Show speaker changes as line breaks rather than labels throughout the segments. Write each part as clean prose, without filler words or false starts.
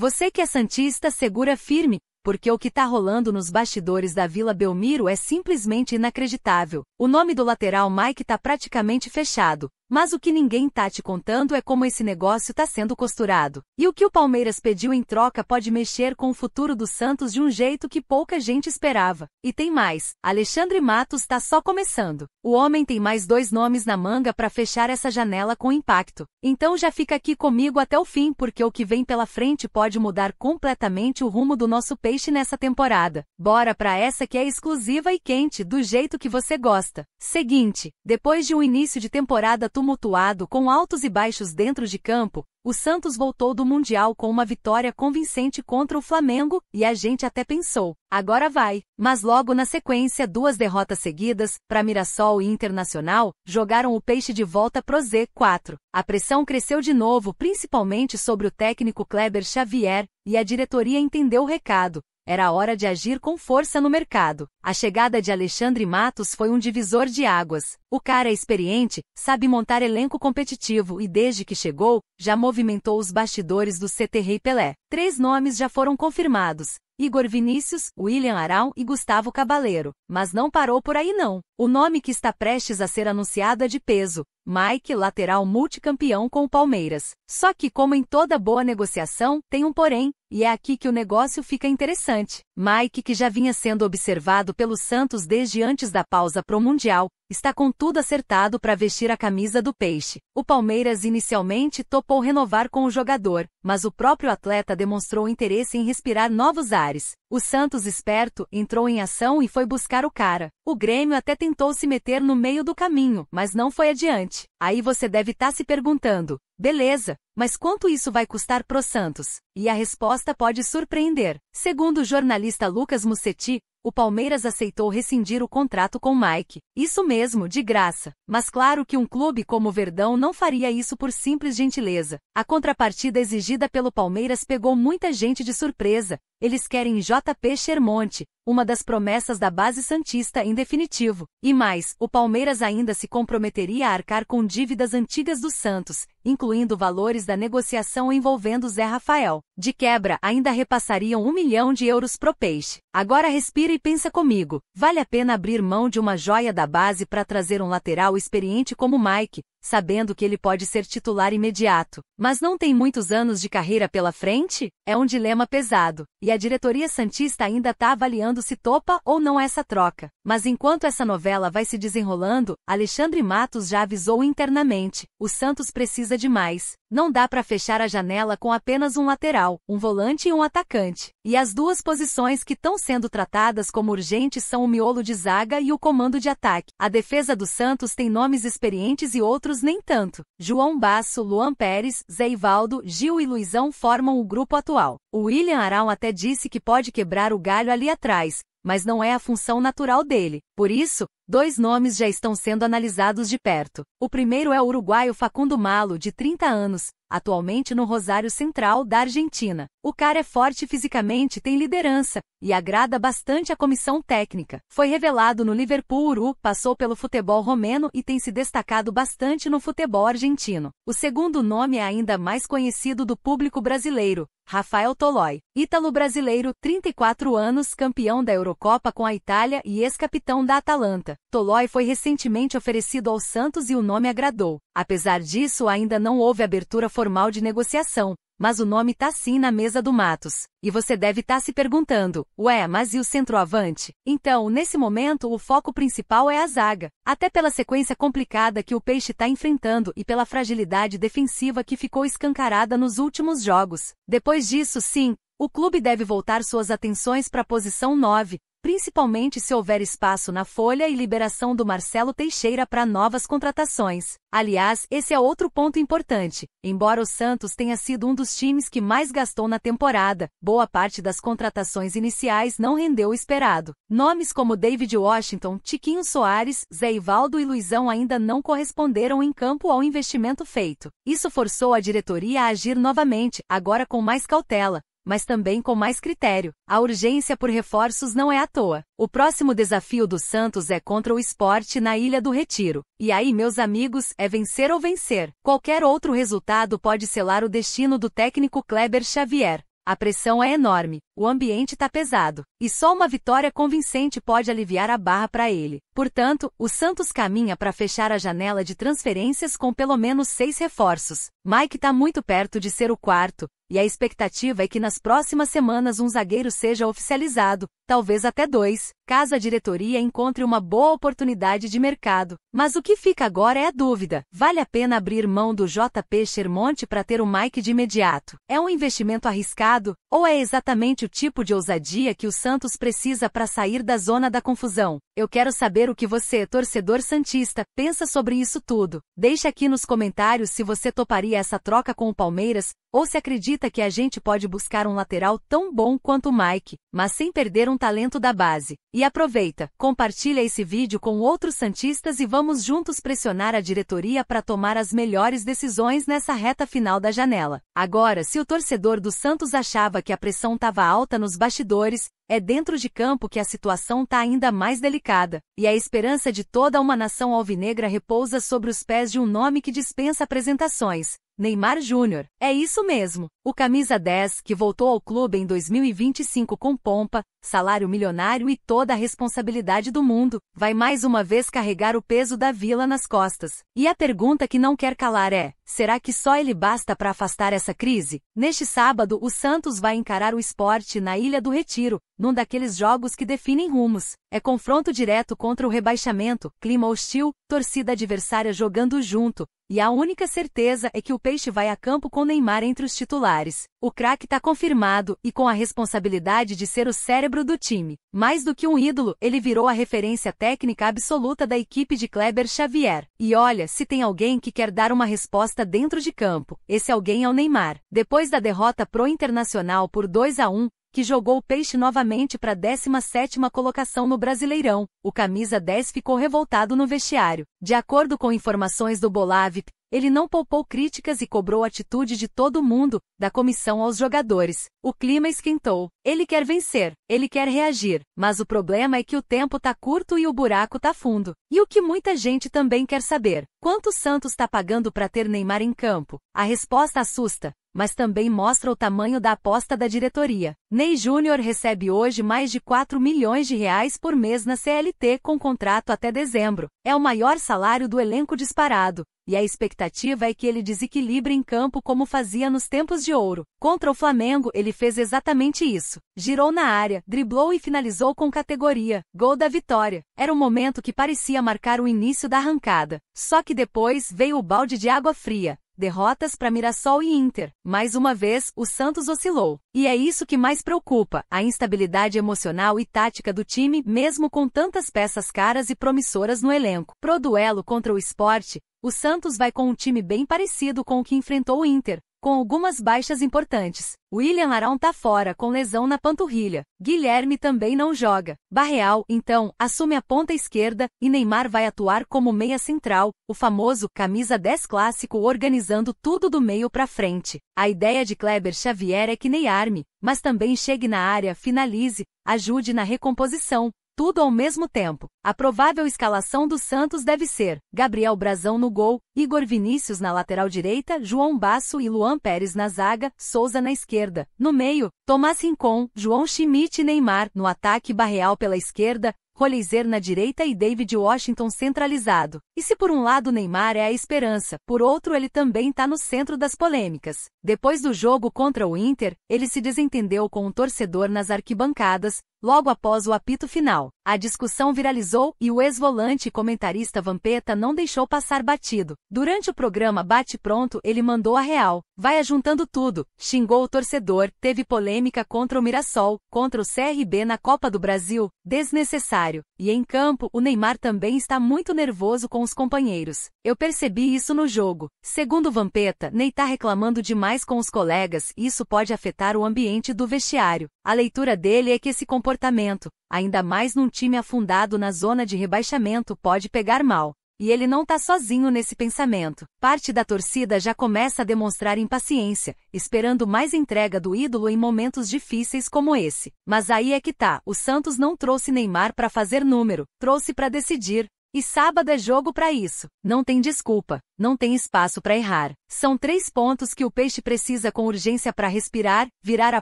Você que é santista segura firme, porque o que tá rolando nos bastidores da Vila Belmiro é simplesmente inacreditável. O nome do lateral Mike tá praticamente fechado, mas o que ninguém tá te contando é como esse negócio tá sendo costurado. E o que o Palmeiras pediu em troca pode mexer com o futuro do Santos de um jeito que pouca gente esperava. E tem mais, Alexandre Matos tá só começando. O homem tem mais 2 nomes na manga pra fechar essa janela com impacto. Então já fica aqui comigo até o fim, porque o que vem pela frente pode mudar completamente o rumo do nosso peixe nessa temporada. Bora pra essa que é exclusiva e quente, do jeito que você gosta. Seguinte, depois de um início de temporada tumultuado com altos e baixos dentro de campo, o Santos voltou do Mundial com uma vitória convincente contra o Flamengo, e a gente até pensou, agora vai. Mas logo na sequência 2 derrotas seguidas, para Mirassol e Internacional, jogaram o peixe de volta pro Z4. A pressão cresceu de novo, principalmente sobre o técnico Kleber Xavier, e a diretoria entendeu o recado. Era hora de agir com força no mercado. A chegada de Alexandre Matos foi um divisor de águas. O cara é experiente, sabe montar elenco competitivo e desde que chegou, já movimentou os bastidores do CT Rei Pelé. 3 nomes já foram confirmados: Igor Vinícius, William Arão e Gustavo Cabaleiro. Mas não parou por aí não. O nome que está prestes a ser anunciado é de peso: Mike, lateral multicampeão com o Palmeiras. Só que, como em toda boa negociação, tem um porém, e é aqui que o negócio fica interessante. Mike, que já vinha sendo observado pelo Santos desde antes da pausa pro Mundial, está com tudo acertado para vestir a camisa do peixe. O Palmeiras inicialmente topou renovar com o jogador, mas o próprio atleta demonstrou interesse em respirar novos ares. O Santos, esperto, entrou em ação e foi buscar o cara. O Grêmio até tentou se meter no meio do caminho, mas não foi adiante. Aí você deve estar se perguntando, beleza, mas quanto isso vai custar pro Santos? E a resposta pode surpreender. Segundo o jornalista Lucas Musetti, o Palmeiras aceitou rescindir o contrato com Mike. Isso mesmo, de graça. Mas claro que um clube como o Verdão não faria isso por simples gentileza. A contrapartida exigida pelo Palmeiras pegou muita gente de surpresa. Eles querem JP Chermonte, uma das promessas da base santista em definitivo. E mais, o Palmeiras ainda se comprometeria a arcar com dívidas antigas do Santos, incluindo valores da negociação envolvendo Zé Rafael. De quebra, ainda repassariam 1 milhão de euros pro peixe. Agora respira e pensa comigo, vale a pena abrir mão de uma joia da base para trazer um lateral experiente como Mike, sabendo que ele pode ser titular imediato, mas não tem muitos anos de carreira pela frente? É um dilema pesado, e a diretoria santista ainda tá avaliando se topa ou não essa troca. Mas enquanto essa novela vai se desenrolando, Alexandre Matos já avisou internamente, o Santos precisa de mais. Não dá para fechar a janela com apenas um lateral, um volante e um atacante. E as 2 posições que estão sendo tratadas como urgentes são o miolo de zaga e o comando de ataque. A defesa do Santos tem nomes experientes e outros nem tanto. João Basso, Luan Pérez, Zé Ivaldo, Gil e Luizão formam o grupo atual. O William Arão até disse que pode quebrar o galho ali atrás, mas não é a função natural dele. Por isso, 2 nomes já estão sendo analisados de perto. O primeiro é o uruguaio Facundo Malo, de 30 anos, atualmente no Rosário Central da Argentina. O cara é forte fisicamente, tem liderança, e agrada bastante a comissão técnica. Foi revelado no Liverpool, passou pelo futebol romeno e tem se destacado bastante no futebol argentino. O segundo nome é ainda mais conhecido do público brasileiro, Rafael Tolói. Ítalo-brasileiro, 34 anos, campeão da Eurocopa com a Itália e ex-capitão da Atalanta. Tolói foi recentemente oferecido ao Santos e o nome agradou. Apesar disso, ainda não houve abertura formal de negociação, mas o nome tá sim na mesa do Matos. E você deve estar se perguntando, ué, mas e o centroavante? Então, nesse momento o foco principal é a zaga. Até pela sequência complicada que o Peixe tá enfrentando e pela fragilidade defensiva que ficou escancarada nos últimos jogos. Depois disso, sim, o clube deve voltar suas atenções para a posição 9, principalmente se houver espaço na folha e liberação do Marcelo Teixeira para novas contratações. Aliás, esse é outro ponto importante. Embora o Santos tenha sido um dos times que mais gastou na temporada, boa parte das contratações iniciais não rendeu o esperado. Nomes como David Washington, Tiquinho Soares, Zé Ivaldo e Luizão ainda não corresponderam em campo ao investimento feito. Isso forçou a diretoria a agir novamente, agora com mais cautela, mas também com mais critério. A urgência por reforços não é à toa. O próximo desafio do Santos é contra o Sport na Ilha do Retiro. E aí, meus amigos, é vencer ou vencer. Qualquer outro resultado pode selar o destino do técnico Kleber Xavier. A pressão é enorme, o ambiente tá pesado, e só uma vitória convincente pode aliviar a barra para ele. Portanto, o Santos caminha para fechar a janela de transferências com pelo menos 6 reforços. Mike tá muito perto de ser o quarto, e a expectativa é que nas próximas semanas um zagueiro seja oficializado, talvez até 2, caso a diretoria encontre uma boa oportunidade de mercado. Mas o que fica agora é a dúvida: vale a pena abrir mão do JP Chermonte para ter o Mike de imediato? É um investimento arriscado, ou é exatamente o tipo de ousadia que o Santos precisa para sair da zona da confusão? Eu quero saber o que você, torcedor santista, pensa sobre isso tudo. Deixe aqui nos comentários se você toparia essa troca com o Palmeiras, ou se acredita que a gente pode buscar um lateral tão bom quanto o Mike, mas sem perder um talento da base. E aproveita, compartilha esse vídeo com outros santistas e vamos juntos pressionar a diretoria para tomar as melhores decisões nessa reta final da janela. Agora, se o torcedor do Santos achava que a pressão estava alta nos bastidores, é dentro de campo que a situação está ainda mais delicada, e a esperança de toda uma nação alvinegra repousa sobre os pés de um nome que dispensa apresentações: Neymar Júnior. É isso mesmo, o camisa 10 que voltou ao clube em 2025 com pompa, salário milionário e toda a responsabilidade do mundo, vai mais uma vez carregar o peso da Vila nas costas. E a pergunta que não quer calar é: será que só ele basta para afastar essa crise? Neste sábado, o Santos vai encarar o Sport na Ilha do Retiro, num daqueles jogos que definem rumos. É confronto direto contra o rebaixamento, clima hostil, torcida adversária jogando junto, e a única certeza é que o Peixe vai a campo com Neymar entre os titulares. O craque tá confirmado e com a responsabilidade de ser o cérebro do time. Mais do que um ídolo, ele virou a referência técnica absoluta da equipe de Kleber Xavier. E olha, se tem alguém que quer dar uma resposta dentro de campo, esse alguém é o Neymar. Depois da derrota pro Internacional por 2-1, que jogou o Peixe novamente para a 17ª colocação no Brasileirão, o camisa 10 ficou revoltado no vestiário. De acordo com informações do Bolavip, ele não poupou críticas e cobrou a atitude de todo mundo, da comissão aos jogadores. O clima esquentou. Ele quer vencer, ele quer reagir, mas o problema é que o tempo tá curto e o buraco tá fundo. E o que muita gente também quer saber: quanto o Santos tá pagando para ter Neymar em campo? A resposta assusta, mas também mostra o tamanho da aposta da diretoria. Ney Júnior recebe hoje mais de 4 milhões de reais por mês na CLT com contrato até dezembro. É o maior salário do elenco disparado, e a expectativa é que ele desequilibre em campo como fazia nos tempos de ouro. Contra o Flamengo, ele fez exatamente isso. Girou na área, driblou e finalizou com categoria. Gol da vitória. Era um momento que parecia marcar o início da arrancada. Só que depois veio o balde de água fria. Derrotas para Mirassol e Inter. Mais uma vez, o Santos oscilou. E é isso que mais preocupa: a instabilidade emocional e tática do time, mesmo com tantas peças caras e promissoras no elenco. Pro duelo contra o Sport, o Santos vai com um time bem parecido com o que enfrentou o Inter, com algumas baixas importantes. William Arão tá fora com lesão na panturrilha. Guilherme também não joga. Barreal, então, assume a ponta esquerda, e Neymar vai atuar como meia central, o famoso camisa 10 clássico, organizando tudo do meio para frente. A ideia de Kleber Xavier é que Ney arme, mas também chegue na área, finalize, ajude na recomposição. Tudo ao mesmo tempo. A provável escalação do Santos deve ser: Gabriel Brazão no gol, Igor Vinícius na lateral direita, João Basso e Luan Pérez na zaga, Souza na esquerda. No meio, Tomás Rincon, João Schmidt e Neymar. No ataque, Barreal pela esquerda, Roleiser na direita e David Washington centralizado. E se por um lado Neymar é a esperança, por outro ele também está no centro das polêmicas. Depois do jogo contra o Inter, ele se desentendeu com um torcedor nas arquibancadas, logo após o apito final. A discussão viralizou e o ex-volante e comentarista Vampeta não deixou passar batido. Durante o programa Bate Pronto, ele mandou a real: vai ajuntando tudo, xingou o torcedor, teve polêmica contra o Mirassol, contra o CRB na Copa do Brasil, desnecessário. E em campo, o Neymar também está muito nervoso com os companheiros. Eu percebi isso no jogo. Segundo Vampeta, Ney tá reclamando demais com os colegas e isso pode afetar o ambiente do vestiário. A leitura dele é que esse comportamento, ainda mais num time afundado na zona de rebaixamento, pode pegar mal. E ele não tá sozinho nesse pensamento. Parte da torcida já começa a demonstrar impaciência, esperando mais entrega do ídolo em momentos difíceis como esse. Mas aí é que tá: o Santos não trouxe Neymar para fazer número, trouxe para decidir. E sábado é jogo pra isso. Não tem desculpa, não tem espaço pra errar. São 3 pontos que o Peixe precisa com urgência pra respirar, virar a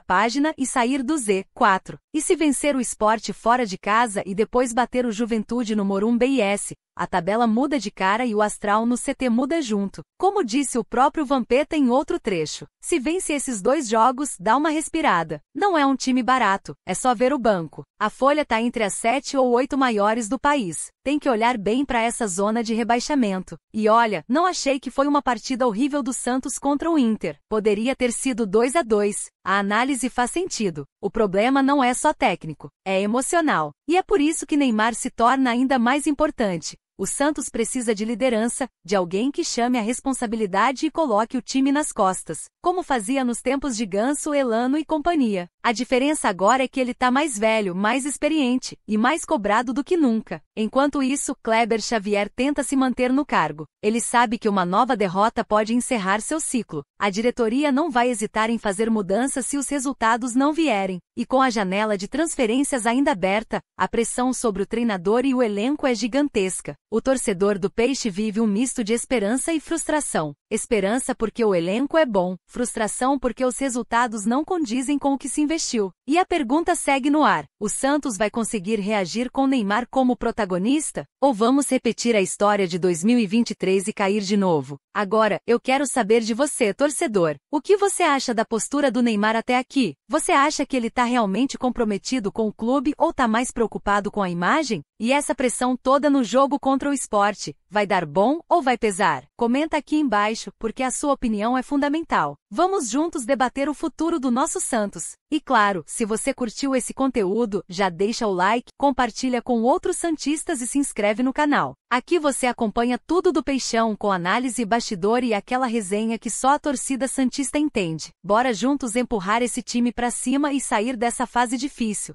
página e sair do Z4. E se vencer o Sport fora de casa e depois bater o Juventude no Morumbi IS, a tabela muda de cara e o astral no CT muda junto. Como disse o próprio Vampeta em outro trecho, se vence esses 2 jogos, dá uma respirada. Não é um time barato, é só ver o banco. A folha tá entre as 7 ou 8 maiores do país. Tem que olhar bem para essa zona de rebaixamento. E olha, não achei que foi uma partida horrível do Santos contra o Inter. Poderia ter sido 2-2. A análise faz sentido. O problema não é só técnico, é emocional. E é por isso que Neymar se torna ainda mais importante. O Santos precisa de liderança, de alguém que chame a responsabilidade e coloque o time nas costas, como fazia nos tempos de Ganso, Elano e companhia. A diferença agora é que ele tá mais velho, mais experiente e mais cobrado do que nunca. Enquanto isso, Kleber Xavier tenta se manter no cargo. Ele sabe que uma nova derrota pode encerrar seu ciclo. A diretoria não vai hesitar em fazer mudanças se os resultados não vierem. E com a janela de transferências ainda aberta, a pressão sobre o treinador e o elenco é gigantesca. O torcedor do Peixe vive um misto de esperança e frustração. Esperança porque o elenco é bom, frustração porque os resultados não condizem com o que se investiu. E a pergunta segue no ar: o Santos vai conseguir reagir com Neymar como protagonista? Ou vamos repetir a história de 2023 e cair de novo? Agora, eu quero saber de você, torcedor. O que você acha da postura do Neymar até aqui? Você acha que ele tá realmente comprometido com o clube ou tá mais preocupado com a imagem? E essa pressão toda no jogo contra o Sport, vai dar bom ou vai pesar? Comenta aqui embaixo, porque a sua opinião é fundamental. Vamos juntos debater o futuro do nosso Santos. E claro, se você curtiu esse conteúdo, já deixa o like, compartilha com outros santistas e se inscreve no canal. Aqui você acompanha tudo do Peixão com análise bastidor e aquela resenha que só a torcida santista entende. Bora juntos empurrar esse time pra cima e sair dessa fase difícil.